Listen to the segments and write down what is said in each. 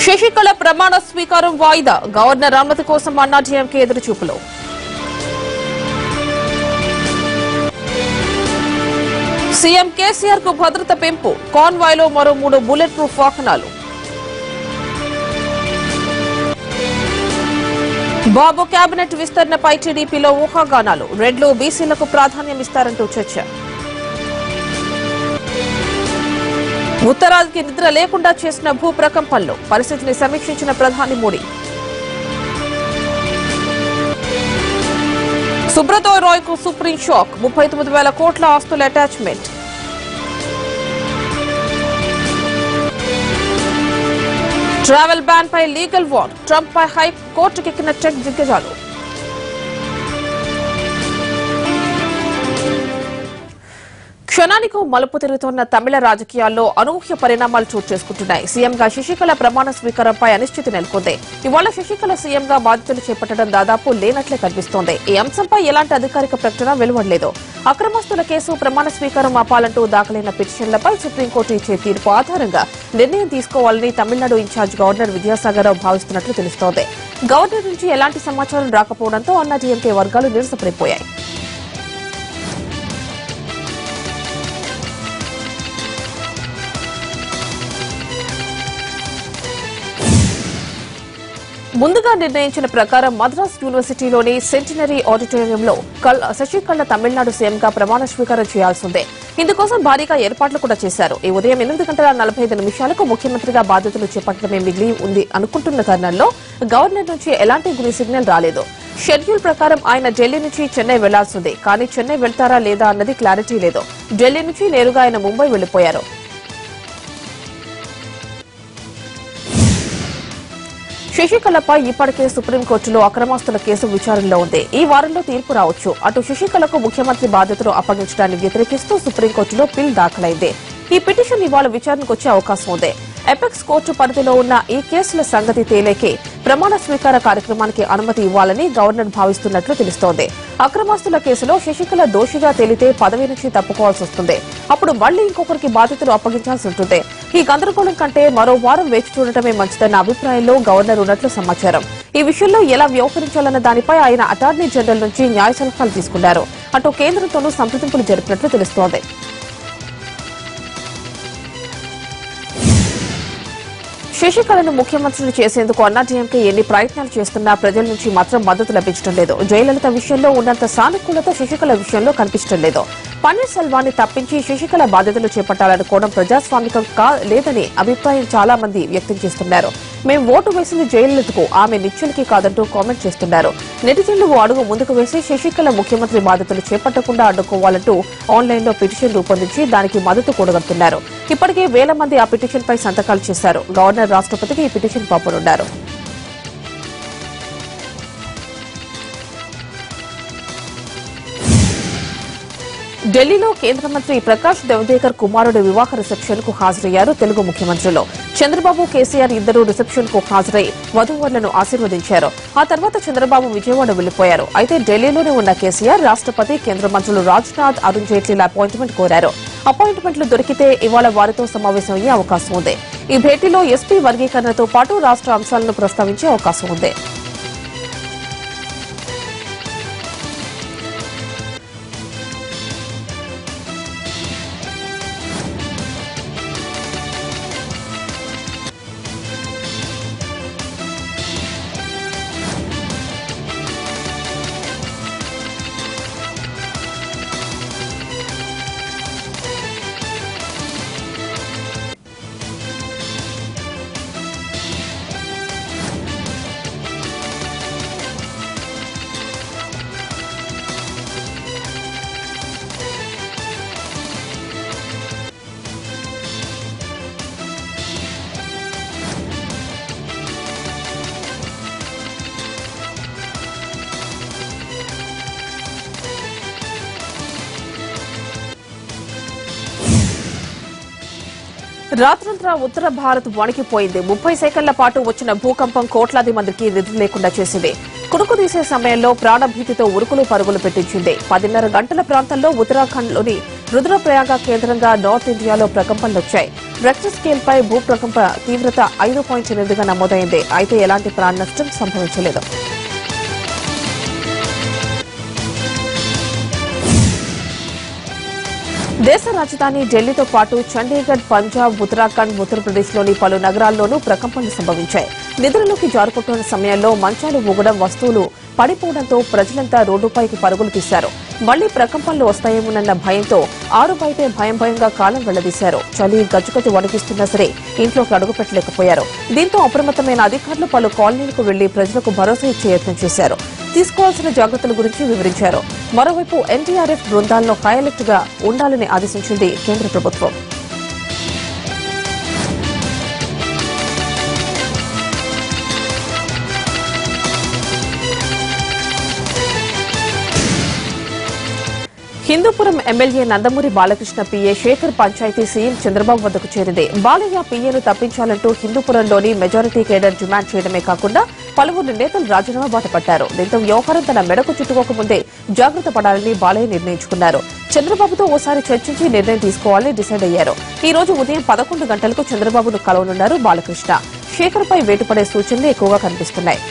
శశికళ ప్రమాణ స్వీకారం వాయిదా గవర్నర్ అనుమతి కోసం అన్నాడీఎంకే ఎదురుచూపులు. సీఎం కేసీఆర్ కు భద్రత పెంపు కాన్వాయ్లో మరో 3 బుల్లెట్ ప్రూఫ్ వాహనాలు. బాబు కేబినెట్ విస్తరణపై టీడీపీలో ఊహాగానాలు రెడ్లు బీసీలకు ప్రాధాన్యం ఇస్తారంటూ చర్చ. ఉత్తరాదికి నిద్ర లేకుండా చేసిన భూ ప్రకంపనలు పరిస్థితిని సమీక్షించిన ప్రధాని మోడీ. సుబ్రతో రాయ్ కు సుప్రీం షాక్ 39,000 కోట్ల ఆస్తుల అటాచ్మెంట్. ట్రావెల్ బ్యాన్ పై లీగల్ వార్ ట్రంప్ పై హైకోర్టుకెక్కిన టెక్ దిగ్గజాలు. క్షణానికి మలుపు తిరుగుతున్న తమిళ రాజకీయాల్లో అనూహ్య పరిణామాలు చోటు చేసుకుంటున్నాయి. సీఎంగా శశికళ ప్రమాణ స్వీకారంపై అనిశ్చితి నెలకొంది. ఇవాళ శశికళ సీఎంగా బాధ్యతలు చేపట్టడం దాదాపు లేనట్లే కనిపిస్తోంది. ఈ అంశంపై ఎలాంటి అధికారిక ప్రకటన వెలువడలేదు. అక్రమస్తుల కేసు ప్రమాణ స్వీకారం ఆపాలంటూ దాఖలైన పిటిషన్లపై సుప్రీంకోర్టు ఇచ్చే తీర్పు ఆధారంగా నిర్ణయం తీసుకోవాలని తమిళనాడు ఇన్ఛార్జ్ గవర్నర్ విద్యాసాగర్ రావు భావిస్తున్నట్లు తెలుస్తోంది. గవర్నర్ నుంచి ఎలాంటి సమాచారం రాకపోవడంతో అన్నాడీఎంకే వర్గాలు నిరసపడిపోయాయి. ముందుగా నిర్ణయించిన ప్రకారం మద్రాస్ యూనివర్సిటీలోని సెంటినరీ ఆడిటోరియంలో శశికళ తమిళనాడు సీఎంగా ప్రమాణ స్వీకారం చేయాల్సిందే. ఇందుకోసం భారీగా ఏర్పాట్లు కూడా చేశారు. ఈ ఉదయం 8:45 ముఖ్యమంత్రిగా బాధ్యతలు చేపట్టడమే మిగిలి ఉంది అనుకుంటున్న తరుణంలో గవర్నర్ నుంచి ఎలాంటి గ్రీన్ సిగ్నల్ రాలేదు. షెడ్యూల్ ప్రకారం ఆయన ఢిల్లీ నుంచి చెన్నై వెళ్లాల్సిందే. కానీ చెన్నై వెళ్తారా లేదా అన్నది క్లారిటీ లేదు. ఢిల్లీ నుంచి నేరుగా ఆయన ముంబై వెళ్లిపోయారు. శశికళపై ఇప్పటికే సుప్రీంకోర్టులో అక్రమాస్తుల కేసు విచారణలో ఉంది. ఈ వారంలో తీర్పు రావచ్చు. అటు శశికళకు ముఖ్యమంత్రి బాధ్యతలు అప్పగించడాన్ని వ్యతిరేకిస్తూ సుప్రీంకోర్టులో పిల్ దాఖలైంది. ఈ పిటిషన్ ఇవాళ విచారణకు వచ్చే అవకాశం ఉంది. ఎపెక్స్ కోర్టు పరిధిలో ఉన్న ఈ కేసుల సంగతి తేలేకే ప్రమాణ స్వీకార కార్యక్రమానికి అనుమతి ఇవ్వాలని గవర్నర్ భావిస్తున్నట్లు తెలుస్తోంది. అక్రమాస్తుల కేసులో శశికళ దోషిగా తేలితే పదవి నుంచి తప్పుకోవాల్సి వస్తుంది. అప్పుడు మళ్లీ ఇంకొకరికి బాధ్యతలు అప్పగించాల్సి ఉంటుంది. ఈ గందరగోళం కంటే మరో వారం వేచి చూడటమే మంచిదన్న అభిప్రాయంలో గవర్నర్ ఉన్నట్లు సమాచారం. ఈ విషయంలో ఎలా వ్యవహరించాలన్న దానిపై ఆయన అటార్నీ జనరల్ నుంచి న్యాయ సలహాలు తీసుకున్నారు. అటు కేంద్రంతోనూ సంప్రదింపులు జరిపినట్లు తెలుస్తోంది. శశికళను ముఖ్యమంత్రిని చేసేందుకు అన్నాడీఎంకే ఎన్ని ప్రయత్నాలు చేస్తున్నా ప్రజల నుంచి మాత్రం మద్దతు లభించడం లేదు. జయలలిత విషయంలో ఉన్నంత సానుకూలత శశికళ విషయంలో కనిపించడం లేదు. పన్నీర్ సెల్వాన్ని తప్పించి శశికళ బాధ్యతలు చేపట్టాలనుకోవడం ప్రజాస్వామికం లేదని అభిప్రాయం చాలా మంది వ్యక్తం చేస్తున్నారు. మేం ఓటు వేసింది జయలలితకు, ఆమె నిత్యులకి కాదంటూ కామెంట్ చేస్తున్నారు. నెటిజన్లు ఓ అడుగు ముందుకు వేసి శశికళ ముఖ్యమంత్రి బాధ్యతలు చేపట్టకుండా అడ్డుకోవాలంటూ ఆన్లైన్లో పిటిషన్ రూపొందించి దానికి మద్దతు కూడగడుతున్నారు. ఇప్పటికే వేల మంది ఆ పిటిషన్పై సంతకాలు చేశారు. గవర్నర్ రాష్ట్రపతికి ఈ పిటిషన్ పంపనున్నారు. ఢిల్లీలో కేంద్ర మంత్రి ప్రకాష్ జవదేకర్ కుమారుడి వివాహ రిసెప్షన్ కు హాజరయ్యారు తెలుగు ముఖ్యమంత్రులు. చంద్రబాబు, కేసీఆర్ ఇద్దరు రిసెప్షన్ కు హాజరై వధూవరులను ఆశీర్వదించారు. ఆ తర్వాత చంద్రబాబు విజయవాడ వెళ్లిపోయారు. అయితే ఢిల్లీలోనే ఉన్న కేసీఆర్ రాష్ట్రపతి, కేంద్ర మంత్రులు రాజ్నాథ్, అరుణ్ జైట్లీల అపాయింట్మెంట్ కోరారు. అపాయింట్మెంట్లు దొరికితే ఇవాళ వారితో సమావేశం అయ్యే అవకాశం ఉంది. ఈ భేటీలో ఎస్పీ వర్గీకరణతో పాటు రాష్ట్ర అంశాలను ప్రస్తావించే అవకాశం ఉంది. రాత్రంతా ఉత్తర భారత్ వణికిపోయింది. 30 సెకండ్ల పాటు వచ్చిన భూకంపం కోట్లాది మందికి నిద్ర లేకుండా చేసింది. కునుకు తీసే సమయంలో ప్రాణభీతితో ఉరుకులు పరుగులు పెట్టించింది. 10:30 గంటల ప్రాంతంలో ఉత్తరాఖండ్లోని రుద్రప్రయాగ కేంద్రంగా నార్త్ ఇండియాలో ప్రకంపనలొచ్చాయి. రెక్టర్ స్కేల్ పై భూప్రకంప తీవ్రత 5.8గా నమోదైంది. అయితే ఎలాంటి ప్రాణ నష్టం సంభవించలేదు. దేశ రాజధాని ఢిల్లీతో పాటు చండీగఢ్, పంజాబ్, ఉత్తరాఖండ్, ఉత్తరప్రదేశ్లోని పలు నగరాల్లోనూ ప్రకంపనలు సంభవించాయి. నిద్రలోకి జారుకుంటున్న సమయంలో మంచాలు ఊగడం, వస్తువులు పడిపోవడంతో ప్రజలంతా రోడ్డుపైకి పరుగులు తీశారు. మళ్లీ ప్రకంపనలు వస్తాయేమోనన్న భయంతో ఆరు బయటే భయంగా కాలం వెళ్లదీశారు. చలి గజ్జుగజ్జు వణికిస్తున్నా సరే ఇంట్లోకి అడుగుపెట్టలేకపోయారు. దీంతో అప్రమత్తమైన అధికారులు పలు కాలనీలకు వెళ్లి ప్రజలకు భరోసా ఇచ్చే యత్నం చేశారు. తీసుకోవాల్సిన జాగ్రత్తల గురించి వివరించారు. మరోవైపు ఎన్డీఆర్ఎఫ్ బృందాలను హై అలర్ట్ గా ఉండాలని ఆదేశించింది కేంద్ర ప్రభుత్వం. Hindupur MLA Nandamuri Balakrishna PA Sekhar panchayat CM Chandrababu వద్దకు చేరింది. బాలయ్య పీఏను తప్పించాలంటూ హిందూపురంలోని మెజారిటీ కేడర్ డిమాండ్ చేయడమే కాకుండా పలువురు నేతలు రాజీనామా బాట పట్టారు. దీంతో వ్యవహారం తన మెడకు చుట్టుకోకముందే జాగ్రత్త పడాలని బాలయ్య నిర్ణయించుకున్నారు. చంద్రబాబుతో ఓసారి చర్చించి నిర్ణయం తీసుకోవాలని డిసైడ్ అయ్యారు. ఈ రోజు ఉదయం 11 గంటలకు చంద్రబాబును కలవనున్నారు బాలకృష్ణ. శేఖర్ పై వేటుపడే సూచనలు ఎక్కువగా కనిపిస్తున్నాయి.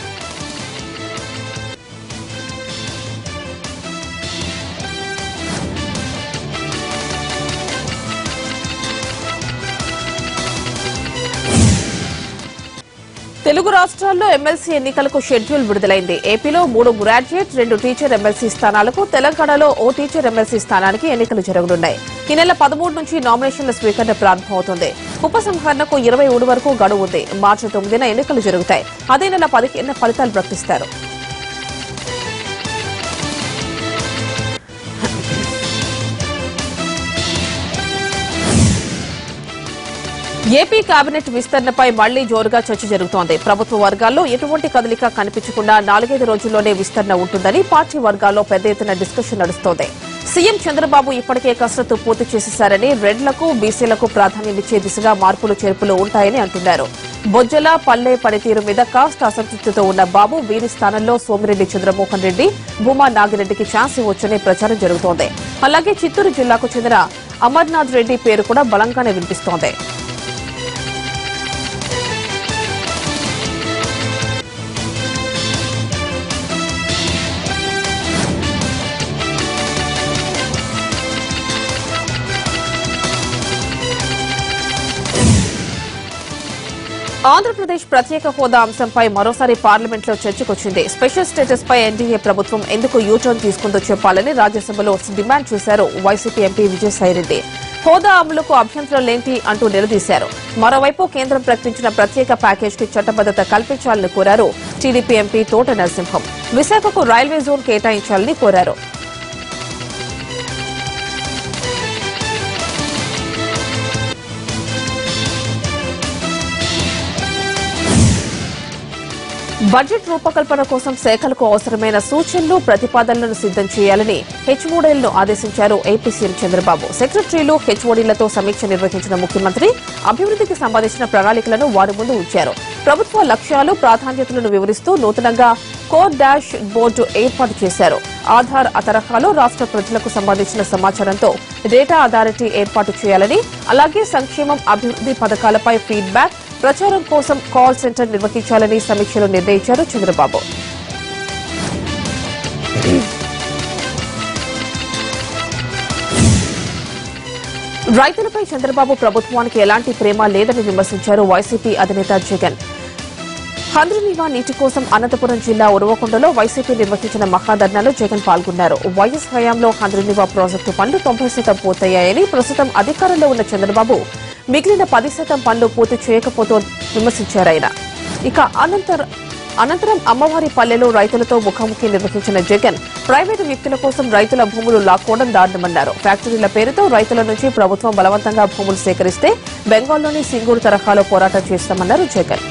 తెలుగు రాష్ట్రాల్లో ఎమ్మెల్సీ ఎన్నికలకు షెడ్యూల్ విడుదలైంది. ఏపీలో 3 గ్రాడ్యుయేట్, 2 టీచర్ ఎమ్మెల్సీ స్థానాలకు, తెలంగాణలో ఓ టీచర్ ఎమ్మెల్సీ స్థానానికి ఎన్నికలు జరగనున్నాయి. ఈ నెల 13 నుంచి నామినేషన్ల స్వీకరణ ప్రారంభమవుతుంది. ఉపసంహరణకు 23 వరకు గడువు ఉంది. మార్చి 9న ఎన్నికలు జరుగుతాయి. అదే నెల 15న ఫలితాలు ప్రకటిస్తారు. ఏపీ కేబినెట్ విస్తరణపై మళ్లీ జోరుగా చర్చ జరుగుతోంది. ప్రభుత్వ వర్గాల్లో ఎటువంటి కదలిక కనిపించకుండా 4-5 రోజుల్లోనే విస్తరణ ఉంటుందని పార్టీ వర్గాల్లో పెద్ద ఎత్తున డిస్కషన్ నడుస్తోంది. సీఎం చంద్రబాబు ఇప్పటికే కసరత్తు పూర్తి చేసేశారని, రెడ్లకు, బీసీలకు ప్రాధాన్యమిచ్చే దిశగా మార్పులు చేర్పులు ఉంటాయని అంటున్నారు. బొజ్జల, పల్లె పనితీరు మీద కాస్త అసంతృప్తితో ఉన్న బాబు వీరి స్థానంలో సోమిరెడ్డి చంద్రమోహన్ రెడ్డి, భూమా నాగిరెడ్డికి ఛాన్స్ ఇవ్వొచ్చనే ప్రచారం జరుగుతోంది. అలాగే చిత్తూరు జిల్లాకు చెందిన అమర్నాథ్ రెడ్డి పేరు కూడా బలంగానే వినిపిస్తోంది. ఆంధ్రప్రదేశ్ ప్రత్యేక హోదా అంశంపై మరోసారి పార్లమెంట్లో చర్చకొచ్చింది. స్పెషల్ స్టేటస్ పై ఎన్డీఏ ప్రభుత్వం ఎందుకు యూటర్న్ తీసుకుందో చెప్పాలని రాజ్యసభలో డిమాండ్ చేశారు వైసీపీ ఎంపీ విజయసాయిరెడ్డి. హోదా అమలుకు అభ్యంతరాలేంటి అంటూ నిలదీశారు. మరోవైపు కేంద్రం ప్రకటించిన ప్రత్యేక ప్యాకేజీకి చట్టబద్దత కల్పించాలని కోరారు టీడీపీ ఎంపీ తోట నరసింహం. విశాఖకు రైల్వే జోన్ కేటాయించాలని కోరారు. బడ్జెట్ రూపకల్పన కోసం శాఖలకు అవసరమైన సూచనలు, ప్రతిపాదనలను సిద్దం చేయాలని హెచ్ఓడీలను ఆదేశించారు ఏపీ సీఎం చంద్రబాబు. సెక్రటరీలు, హెచ్ఓడీలతో సమీక్ష నిర్వహించిన ముఖ్యమంత్రి అభివృద్దికి సంబంధించిన ప్రణాళికలను వారి ముందు ఉంచారు. ప్రభుత్వ లక్ష్యాలు, ప్రాధాన్యతలను వివరిస్తూ నూతనంగా కోర్ డాష్ బోర్డు ఏర్పాటు చేశారు. ఆధార్ తరహాలో రాష్ట్ర ప్రజలకు సంబంధించిన సమాచారంతో డేటా అథారిటీ ఏర్పాటు చేయాలని, అలాగే సంక్షేమం, అభివృద్ది పథకాలపై ఫీడ్బ్యాక్, ప్రచారం కోసం కాల్ సెంటర్ నిర్వహించాలని సమీక్షలో నిర్ణయించారు చంద్రబాబు. రైతులపై చంద్రబాబు ప్రభుత్వానికి ఎలాంటి ప్రేమ లేదని విమర్శించారు వైసీపీ అధినేత జగన్. హంద్రీనీవా నీటి కోసం అనంతపురం జిల్లా ఉరవకొండలో వైసీపీ నిర్వహించిన మహాధర్నాలో జగన్ పాల్గొన్నారు. వైఎస్ హయాంలో హంద్రీనీవా ప్రాజెక్టు పనులు 90% పూర్తయ్యాయని, ప్రస్తుతం అధికారంలో ఉన్న చంద్రబాబు మిగిలిన 10% పనులు పూర్తి చేయకపోతూ విమర్శించారాయన. ఇక అనంతరం అమ్మవారి పల్లెలో రైతులతో ముఖాముఖి నిర్వహించిన జగన్ ప్రైవేటు వ్యక్తుల కోసం రైతుల భూములు లాక్కోవడం దారుణమన్నారు. ఫ్యాక్టరీల పేరుతో రైతుల నుంచి ప్రభుత్వం బలవంతంగా భూములు సేకరిస్తే బెంగాల్లోని సింగూరు తరహాలో పోరాటం చేస్తామన్నారు జగన్.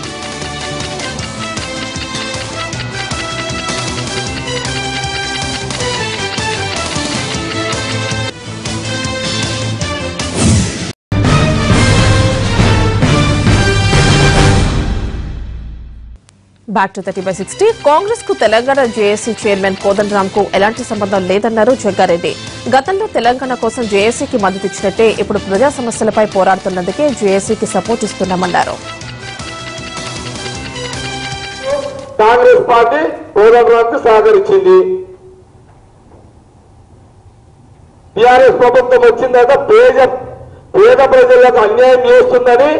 Back to 30/60. కాంగ్రెస్ కు తెలంగాణ జేఏసీ చైర్మన్ కోదండరామ్ కు ఎలాంటి సంబంధం లేదన్నారు జగ్గారెడ్డి. గతంలో తెలంగాణ కోసం జేఏసీకి మద్దతు ఇచ్చినట్టే ఇప్పుడు ప్రజా సమస్యలపై పోరాడుతున్నందుకే జేఏసీకి సపోర్ట్ ఇస్తున్నామన్నారు. కాంగ్రెస్ పార్టీ కోదండరామ్ కు సహకరించింది. టీఆర్ఎస్ ప్రభుత్వం వచ్చిన తర్వాత పేద ప్రజలకు అన్యాయం చేస్తుందని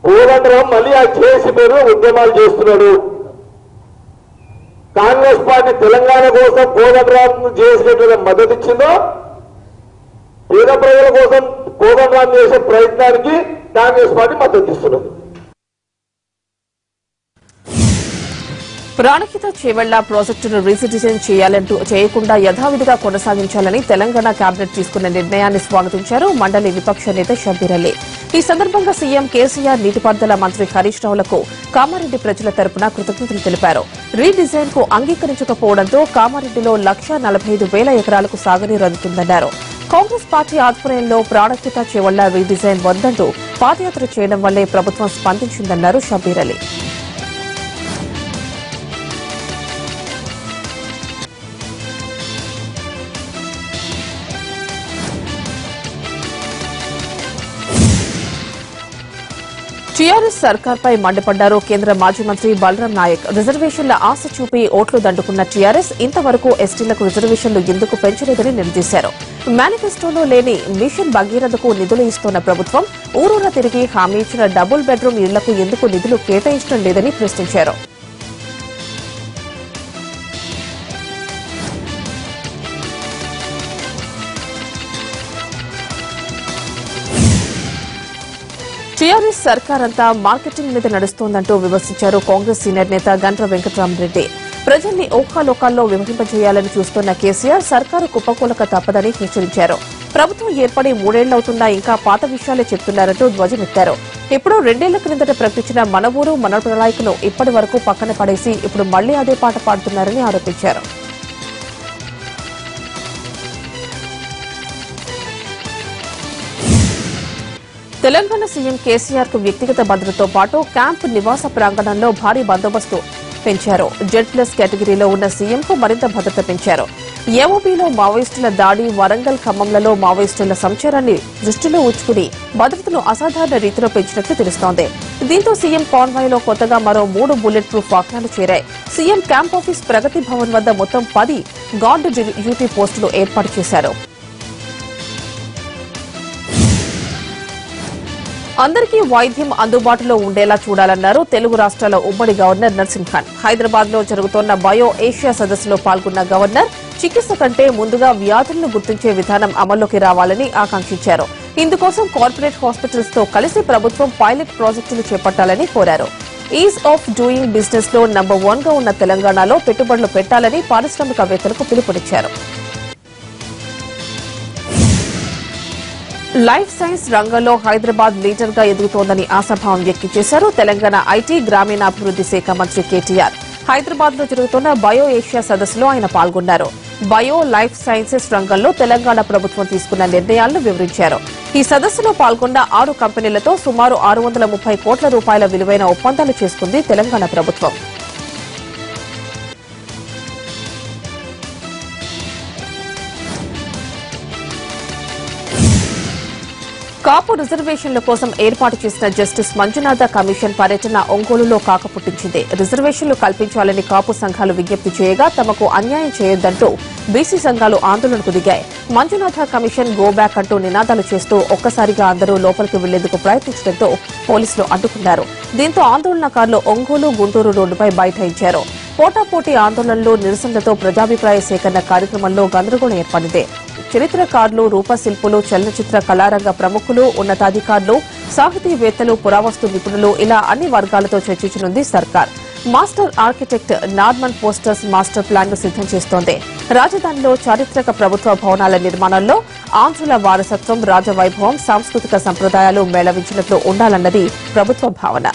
కోదండరామ్ మళ్ళీ ఆ చేసి పేరు ఉద్యమాలు చేస్తున్నాడు. కాంగ్రెస్ పార్టీ తెలంగాణ కోసం కోదండరామ్ చేసినట్టు మద్దతు ఇచ్చిందో పేద ప్రజల కోసం కోదండరామ్ చేసే ప్రయత్నానికి కాంగ్రెస్ పార్టీ మద్దతు ఇస్తున్నది. ప్రాణహిత చేవెళ్ల ప్రాజెక్టును రీసిటిజన్ చేయకుండా యథావిధిగా కొనసాగించాలని తెలంగాణ కేబినెట్ తీసుకున్న నిర్ణయాన్ని స్వాగతించారు మండలి విపక్ష నేత షబ్బీర్ అలీ. ఈ సందర్భంగా సీఎం కేసీఆర్ నీటిపారుదల మంత్రి హరీష్ రావులకు కామారెడ్డి ప్రజల తరపున కృతజ్ఞతలు తెలిపారు. రీడిజైన్ కు అంగీకరించకపోవడంతో కామారెడ్డిలో 1,45,000 ఎకరాలకు సాగునీరు అందుతుందన్నారు. కాంగ్రెస్ పార్టీ ఆధ్వర్యంలో ప్రాణహిత చేవెళ్ల రీడిజైన్ వద్దంటూ పాదయాత్ర చేయడం వల్లే ప్రభుత్వం స్పందించిందన్నారు షబ్బీర్ అలీ. టీఆర్ఎస్ సర్కార్పై మండిపడ్డారు కేంద్ర మాజీ మంత్రి బలరాం నాయక్. రిజర్వేషన్ల ఆశ చూపి ఓట్లు దండుకున్న టీఆర్ఎస్ ఇంతవరకు ఎస్టీలకు రిజర్వేషన్లు ఎందుకు పెంచలేదని నిలదీశారు. మేనిఫెస్టోలో లేని మిషన్ భగీరథకు నిధులు ఇస్తున్న ప్రభుత్వం ఊరూరా తిరిగి హామీ ఇచ్చిన డబుల్ బెడ్రూమ్ ఇళ్లకు ఎందుకు నిధులు కేటాయించడం లేదని ప్రశ్నించారు. టీఆర్ఎస్ సర్కార్ అంతా మార్కెటింగ్ మీద నడుస్తోందంటూ విమర్శించారు కాంగ్రెస్ సీనియర్ నేత గంట్ర వెంకట్రామరెడ్డి. ప్రజల్ని ఊహాలోకాల్లో విమర్శింపజేయాలని చూస్తున్న కేసీఆర్ సర్కారు కుప్పకూలక తప్పదని హెచ్చరించారు. ప్రభుత్వం ఏర్పడి 3 ఏళ్లవుతున్నా ఇంకా పాత విషయాలే చెప్తున్నారంటూ ధ్వజమెత్తారు. ఇప్పుడు 2 ఏళ్ల క్రిందట ప్రకటించిన మన ఊరు మన ప్రణాళికను ఇప్పటి వరకు పక్కన పడేసి ఇప్పుడు మళ్లీ అదే పాట పాడుతున్నారని ఆరోపించారు. తెలంగాణ సీఎం కేసీఆర్ కు వ్యక్తిగత భద్రతతో పాటు క్యాంప్ నివాస ప్రాంగణంలో భారీ బందోబస్తు పెంచారు. Z+ కేటగిరీలో ఉన్న సీఎంకు మరింత భద్రత పెంచారు. ఏఓబీలో మావోయిస్టుల దాడి, వరంగల్ ఖమ్మంలలో మావోయిస్టుల సంచారాన్ని దృష్టిలో ఉంచుకుని భద్రతను అసాధారణ రీతిలో పెంచినట్లు తెలుస్తోంది. దీంతో సీఎం కాన్వాయ్లో కొత్తగా మరో 3 బుల్లెట్ ప్రూఫ్ వాహనాలు చేరాయి. సీఎం క్యాంప్ ఆఫీస్ ప్రగతి భవన్ వద్ద మొత్తం 10 గార్డు డ్యూటీ పోస్టులు ఏర్పాటు చేశారు. అందరికీ వైద్యం అందుబాటులో ఉండేలా చూడాలన్నారు తెలుగు రాష్ట్రాల ఉమ్మడి గవర్నర్ నరసింహన్. హైదరాబాద్ లో జరుగుతోన్న బయో ఏషియా సదస్సులో పాల్గొన్న గవర్నర్ చికిత్స కంటే ముందుగా వ్యాధులను గుర్తించే విధానం అమల్లోకి రావాలని ఆకాంక్షించారు. ఇందుకోసం కార్పొరేట్ హాస్పిటల్స్ తో కలిసి ప్రభుత్వం పైలట్ ప్రాజెక్టులు చేపట్టాలని కోరారు. ఈజ్ ఆఫ్ డూయింగ్ బిజినెస్ లో నంబర్ 1 గా ఉన్న తెలంగాణలో పెట్టుబడులు పెట్టాలని పారిశ్రామికవేత్తలకు పిలుపునిచ్చారు. లైఫ్ సైన్స్ రంగంలో హైదరాబాద్ లీడర్ గా ఎదుగుతోందని ఆశాభావం వ్యక్తం చేశారు తెలంగాణ ఐటీ గ్రామీణాభివృద్ది శాఖ మంత్రి కేటీఆర్. హైదరాబాద్ లో జరుగుతున్న బయో ఏషియా సదస్సులో ఆయన పాల్గొన్నారు. బయో లైఫ్ సైన్సెస్ రంగంలో తెలంగాణ ప్రభుత్వం తీసుకున్న నిర్ణయాలను వివరించారు. ఈ సదస్సులో పాల్గొన్న 6 కంపెనీలతో సుమారు 630 కోట్ల రూపాయల విలువైన ఒప్పందాలు చేసుకుంది తెలంగాణ ప్రభుత్వం. కాపు రిజర్వేషన్ల కోసం ఏర్పాటు చేసిన జస్టిస్ మంజునాథ కమిషన్ పర్యటన ఒంగోలులో కాకపుట్టించింది. రిజర్వేషన్లు కల్పించాలని కాపు సంఘాలు విజ్ఞప్తి చేయగా తమకు అన్యాయం చేయొద్దంటూ బీసీ సంఘాలు ఆందోళనకు దిగాయి. మంజునాథ కమిషన్ గో బ్యాక్ అంటూ నినాదాలు చేస్తూ ఒక్కసారిగా అందరూ లోపలికి వెళ్లేందుకు ప్రయత్నించడంతో పోలీసులు అడ్డుకున్నారు. దీంతో ఆందోళనకారులు ఒంగోలు గుంటూరు రోడ్డుపై బైఠాయించారు. పోటాపోటీ ఆందోళనలు, నిరసనలతో ప్రజాభిప్రాయ సేకరణ కార్యక్రమంలో గందరగోళం ఏర్పడింది. చరిత్రకారులు, రూపశిల్పులు, చలనచిత్ర కళారంగ ప్రముఖులు, ఉన్నతాధికారులు, సాహితీవేత్తలు, పురావస్తు నిపుణులు ఇలా అన్ని వర్గాలతో చర్చించనుంది సర్కార్. Master architect Norman posters master plan ను సిద్దం చేస్తోంది. రాజధానిలో చారిత్రక ప్రభుత్వ భవనాల నిర్మాణంలో ఆంధ్రుల వారసత్వం, రాజవైభవం, సాంస్కృతిక సంప్రదాయాలు మేళవించినట్లు ఉండాలన్నది ప్రభుత్వ భావన.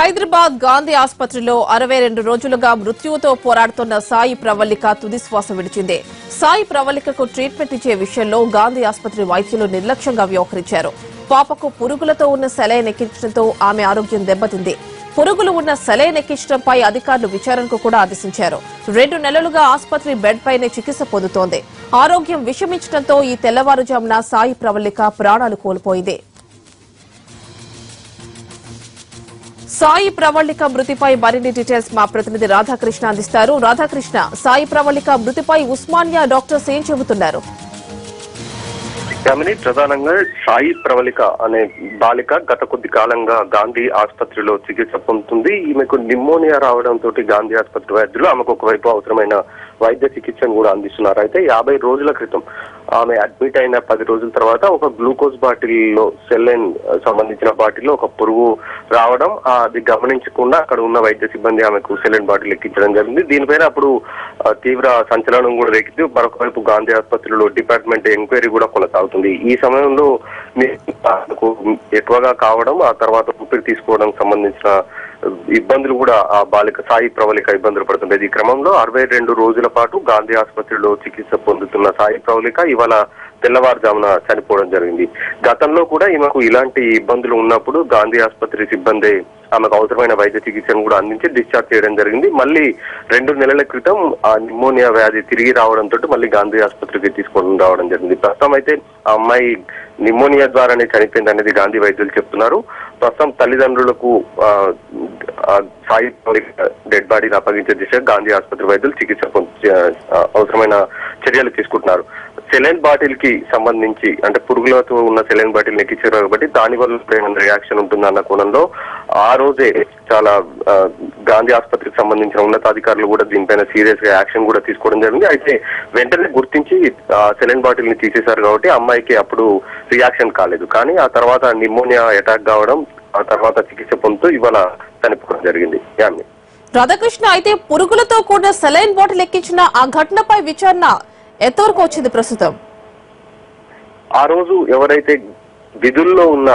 హైదరాబాద్ గాంధీ ఆసుపత్రిలో 62 రోజులుగా మృత్యువుతో పోరాడుతున్న సాయి ప్రవళిక తుదిశ్వాస విడిచింది. సాయి ప్రవళికకు ట్రీట్మెంట్ ఇచ్చే విషయంలో గాంధీ ఆసుపత్రి వైద్యులు నిర్లక్ష్యంగా వ్యవహరించారు. పాపకు పురుగులతో ఉన్న సెలైన్ ఎక్కించడంతో ఆమె ఆరోగ్యం దెబ్బతింది. పురుగులు ఉన్న సెలైన్ ఎక్కించడంపై అధికారులు విచారణకు కూడా ఆదేశించారు. 2 నెలలుగా ఆసుపత్రి బెడ్ పైనే చికిత్స పొందుతోంది. ఆరోగ్యం విషమించడంతో ఈ తెల్లవారుజామున సాయి ప్రవళిక ప్రాణాలు కోల్పోయింది. సాయి ప్రవళిక మృతిపై మరిన్ని డీటెయిల్స్ మా ప్రతినిధి రాధాకృష్ణ అందిస్తారు. రాధాకృష్ణ, సాయి ప్రవళిక మృతిపై ఉస్మానియా డాక్టర్స్ ఏం చెబుతున్నారు? ప్రధానంగా సాయి ప్రవళిక అనే బాలిక గత కొద్ది కాలంగా గాంధీ ఆసుపత్రిలో చికిత్స పొందుతుంది. ఈమెకు నిమోనియా రావడంతో గాంధీ ఆసుపత్రి వైద్యులు ఆమెకు ఒకవైపు అవసరమైన వైద్య చికిత్సను కూడా అందిస్తున్నారు. అయితే 50 రోజుల క్రితం ఆమె అడ్మిట్ అయిన 10 రోజుల తర్వాత ఒక గ్లూకోజ్ బాటిల్లో సెలైన్ సంబంధించిన బాటిల్లో ఒక పురుగు రావడం, అది గమనించకుండా అక్కడ ఉన్న వైద్య సిబ్బంది ఆమెకు సెలైన్ బాటిల్ ఎక్కించడం జరిగింది. దీనిపైన అప్పుడు తీవ్ర సంచలనం కూడా రేకింది. మరొకవైపు గాంధీ ఆసుపత్రిలో డిపార్ట్మెంట్ ఎంక్వైరీ కూడా కొనసాగుతుంది. ఈ సమయంలో ఎక్కువగా కావడం, ఆ తర్వాత ఊపిరి తీసుకోవడం సంబంధించిన ఇబ్బందులు కూడా ఆ బాలిక సాయి ప్రవళిక ఇబ్బందులు పడుతుండేది. ఈ క్రమంలో 62 రోజుల పాటు గాంధీ ఆసుపత్రిలో చికిత్స పొందుతున్న సాయి ప్రవళిక ఇవాళ తెల్లవారుజామున చనిపోవడం జరిగింది. గతంలో కూడా ఈమెకు ఇలాంటి ఇబ్బందులు ఉన్నప్పుడు గాంధీ ఆసుపత్రి సిబ్బంది ఆమెకు అవసరమైన వైద్య చికిత్సను కూడా అందించి డిశ్చార్జ్ చేయడం జరిగింది. మళ్ళీ 2 నెలల క్రితం ఆ నిమోనియా వ్యాధి తిరిగి రావడంతో మళ్ళీ గాంధీ ఆసుపత్రికి తీసుకొని రావడం జరిగింది. ప్రస్తుతం అయితే ఆ అమ్మాయి నిమోనియా ద్వారానే చనిపోయింది అనేది గాంధీ వైద్యులు చెప్తున్నారు. ప్రస్తుతం తల్లిదండ్రులకు సాయి డెడ్ బాడీని అప్పగించే దిశగా గాంధీ ఆసుపత్రి వైద్యులు చికిత్స అవసరమైన చర్యలు తీసుకుంటున్నారు. సెలైన్ బాటిల్ కి సంబంధించి అంటే పురుగులతో ఉన్న సెలైన్ బాటిల్ ఎక్కించారు కాబట్టి దానివల్ల ఏమైనా రియాక్షన్ ఉంటుందన్న కోణంలో ఆ రోజే చాలా గాంధీ ఆసుపత్రికి సంబంధించిన ఉన్నతాధికారులు కూడా దీనిపైన సీరియస్ గా యాక్షన్ కూడా తీసుకోవడం జరిగింది. అయితే వెంటనే గుర్తించి సెలైన్ బాటిల్ ని తీసేశారు కాబట్టి అమ్మాయికి అప్పుడు రియాక్షన్ కాలేదు. కానీ ఆ తర్వాత నిమోనియా అటాక్ కావడం, ఆ తర్వాత చికిత్స పొందుతూ ఇవాళ చనిపోవడం జరిగింది. రాధాకృష్ణ, అయితే పురుగులతో కూడిన సెలైన్ బాటిల్ ఎక్కించిన ఆ ఘటనపై విచారణ ఎంతవరకు వచ్చింది ప్రస్తుతం? ఆ రోజు ఎవరైతే విధుల్లో ఉన్న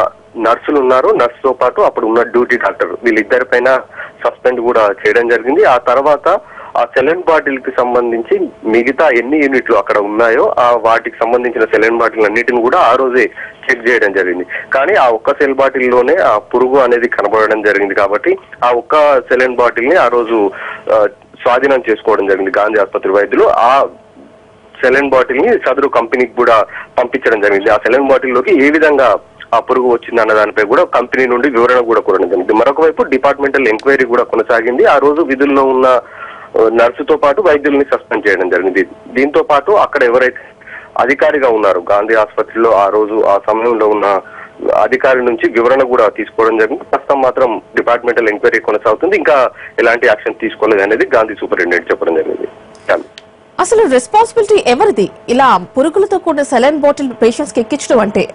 నర్సులు ఉన్నారో, నర్సుతో పాటు అప్పుడు ఉన్న డ్యూటీ డాక్టర్, వీళ్ళిద్దరి పైన సస్పెండ్ కూడా చేయడం జరిగింది. ఆ తర్వాత ఆ సెలైన్ బాటిల్ కి సంబంధించి మిగతా ఎన్ని యూనిట్లు అక్కడ ఉన్నాయో ఆ వాటికి సంబంధించిన సెలైన్ బాటిల్ అన్నిటిని కూడా ఆ రోజే చెక్ చేయడం జరిగింది. కానీ ఆ ఒక్క సెల్ బాటిల్లోనే ఆ పురుగు అనేది కనబడడం జరిగింది కాబట్టి ఆ ఒక్క సెలైన్ బాటిల్ ని ఆ రోజు స్వాధీనం చేసుకోవడం జరిగింది గాంధీ ఆసుపత్రి వైద్యులు. ఆ సెలైన్ బాటిల్ ని సదరు కంపెనీకి కూడా పంపించడం జరిగింది. ఆ సెలైన్ బాటిల్లోకి ఏ విధంగా ఆ పురుగు వచ్చింది అన్న దానిపై కూడా కంపెనీ నుండి వివరణ కూడా కోరడం జరిగింది. మరొక వైపు డిపార్ట్మెంటల్ ఎంక్వైరీ కూడా కొనసాగింది. ఆ రోజు విధుల్లో ఉన్న నర్సుతో పాటు వైద్యుల్ని సస్పెండ్ చేయడం జరిగింది. దీంతో పాటు అక్కడ ఎవరైతే అధికారిగా ఉన్నారు గాంధీ ఆసుపత్రిలో ఆ రోజు ఆ సమయంలో ఉన్న అధికారి నుంచి వివరణ కూడా తీసుకోవడం జరిగింది. ప్రస్తుతం మాత్రం డిపార్ట్మెంటల్ ఎంక్వైరీ కొనసాగుతుంది. ఇంకా ఎలాంటి యాక్షన్ తీసుకోలేదు అనేది గాంధీ సూపరింటెండెంట్ చెప్పడం జరిగింది. అసలు రెస్పాన్సిబిలిటీ ఎవరిది ఇలా పురుగులతో కూడిన సెలైన్ బాటిల్ పేషెంట్స్ కి ఎక్కించడం అంటే?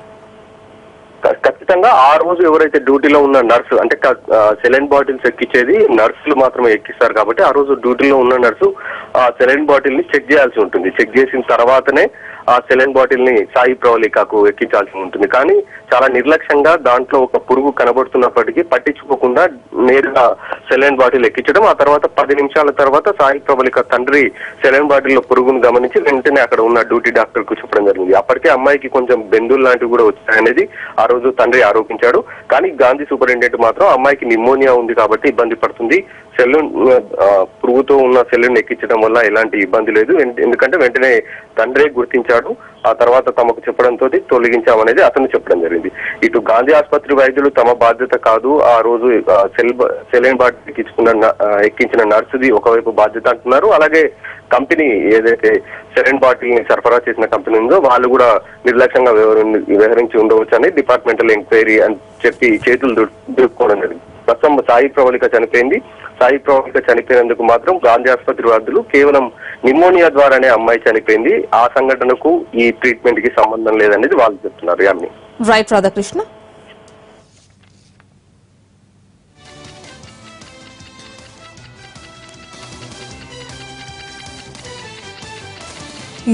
ఖచ్చితంగా ఆ రోజు ఎవరైతే డ్యూటీలో ఉన్న నర్సు, అంటే సెలైన్ బాటిల్స్ ఎక్కించేది నర్సులు మాత్రమే ఎక్కిస్తారు కాబట్టి ఆ రోజు డ్యూటీలో ఉన్న నర్సు ఆ సెలైన్ బాటిల్ ని చెక్ చేయాల్సి ఉంటుంది. చెక్ చేసిన తర్వాతనే ఆ సెలైన్ బాటిల్ ని సాయి ప్రవళికకు ఎక్కించాల్సి ఉంటుంది. కానీ చాలా నిర్లక్ష్యంగా దాంట్లో ఒక పురుగు కనబడుతున్నప్పటికీ పట్టించుకోకుండా నేరుగా సెలైన్ బాటిల్ ఎక్కించడం, ఆ తర్వాత 10 నిమిషాల తర్వాత సాయి ప్రవళిక తండ్రి సెలైన్ బాటిల్లో పురుగును గమనించి వెంటనే అక్కడ ఉన్న డ్యూటీ డాక్టర్ కు చెప్పడం జరిగింది. అప్పటికే అమ్మాయికి కొంచెం బెందులు లాంటివి కూడా వచ్చాయనేది ఆ రోజు తండ్రి ఆరోపించాడు. కానీ గాంధీ సూపరింటెండెంట్ మాత్రం అమ్మాయికి నిమోనియా ఉంది కాబట్టి ఇబ్బంది పడుతుంది, సెలూన్ పురుగుతో ఉన్న సెలూన్ ఎక్కించడం వల్ల ఎలాంటి ఇబ్బంది లేదు, ఎందుకంటే వెంటనే తండ్రే గుర్తించాడు, ఆ తర్వాత తమకు చెప్పడంతో తొలగించామనేది అతను చెప్పడం జరిగింది. ఇటు గాంధీ ఆసుపత్రి వైద్యులు తమ బాధ్యత కాదు, ఆ రోజు సెలైన్ బాటిల్ ఎక్కించిన నర్సుది ఒకవైపు బాధ్యత అంటున్నారు. అలాగే కంపెనీ ఏదైతే సెలైన్ బాటిల్ ని సరఫరా చేసిన కంపెనీ ఉందో వాళ్ళు కూడా నిర్లక్ష్యంగా వ్యవహరించి ఉండవచ్చు అని డిపార్ట్మెంటల్ ఎంక్వైరీ అని చెప్పి చేతులు దులుపుకోవడం జరిగింది. ప్రస్తుతం సాయి ప్రవళిక చనిపోయింది. సాయి ప్రవళిక చనిపోయినందుకు మాత్రం గాంధీ ఆసుపత్రి వైద్యులు కేవలం నిమోనియా ద్వారానే అమ్మాయి చనిపోయింది, ఆ సంఘటనకు ఈ ట్రీట్మెంట్ కి సంబంధం లేదనేది వాళ్ళు చెప్తున్నారు. రైట్ రాధాకృష్ణ.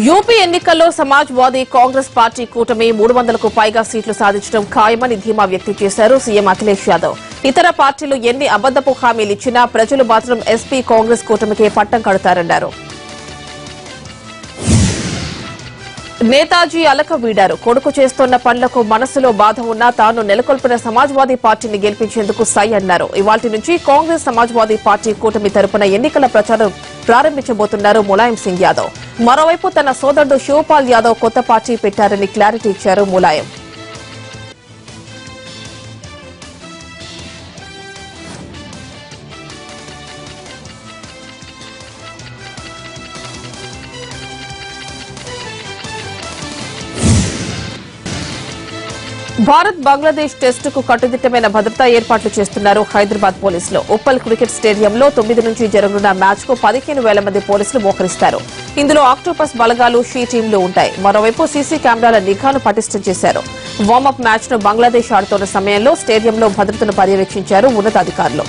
యూపీ ఎన్నికల్లో సమాజ్వాదీ కాంగ్రెస్ పార్టీ కూటమి 300కు పైగా సీట్లు సాధించడం ఖాయమని ధీమా వ్యక్తం చేశారు సీఎం అఖిలేష్ యాదవ్. ఇతర పార్టీలు ఎన్ని అబద్దపు హామీలు ఇచ్చినా ప్రజలు మాత్రం ఎస్పీ కాంగ్రెస్ కూటమికే పట్టం కడతారన్నారు. నేతాజీ అలక వీడారు. కొడుకు చేస్తున్న పనులకు మనసులో బాధ ఉన్నా తాను నెలకొల్పిన సమాజ్వాదీ పార్టీని గెలిపించేందుకు సై అన్నారు. ఇవాల్టి నుంచి కాంగ్రెస్ సమాజ్వాదీ పార్టీ కూటమి తరపున ఎన్నికల ప్రచారం ప్రారంభించబోతున్నారు ములాయం సింగ్ యాదవ్. మరోవైపు తన సోదరుడు శివపాల్ యాదవ్ కొత్త పార్టీ పెట్టారని క్లారిటీ ఇచ్చారు ములాయం. భారత్ బంగ్లాదేశ్ టెస్టుకు కట్టుదిట్టమైన భద్రతా ఏర్పాట్లు చేస్తున్నారు హైదరాబాద్ పోలీసులు. ఉప్పల్ క్రికెట్ స్టేడియంలో 9 నుంచి జరగనున్న మ్యాచ్ కు 15,000 మంది పోలీసులు మోహరిస్తారు. ఇందులో ఆక్టోపస్ బలగాలు, షీ టీంలు ఉంటాయి. మరోవైపు సీసీ కెమెరాల నిఘాను పటిష్టం చేశారు. వార్మప్ మ్యాచ్ ను బంగ్లాదేశ్ ఆడుతున్న సమయంలో స్టేడియంలో భద్రతను పర్యవేక్షించారు ఉన్నతాధికారులు.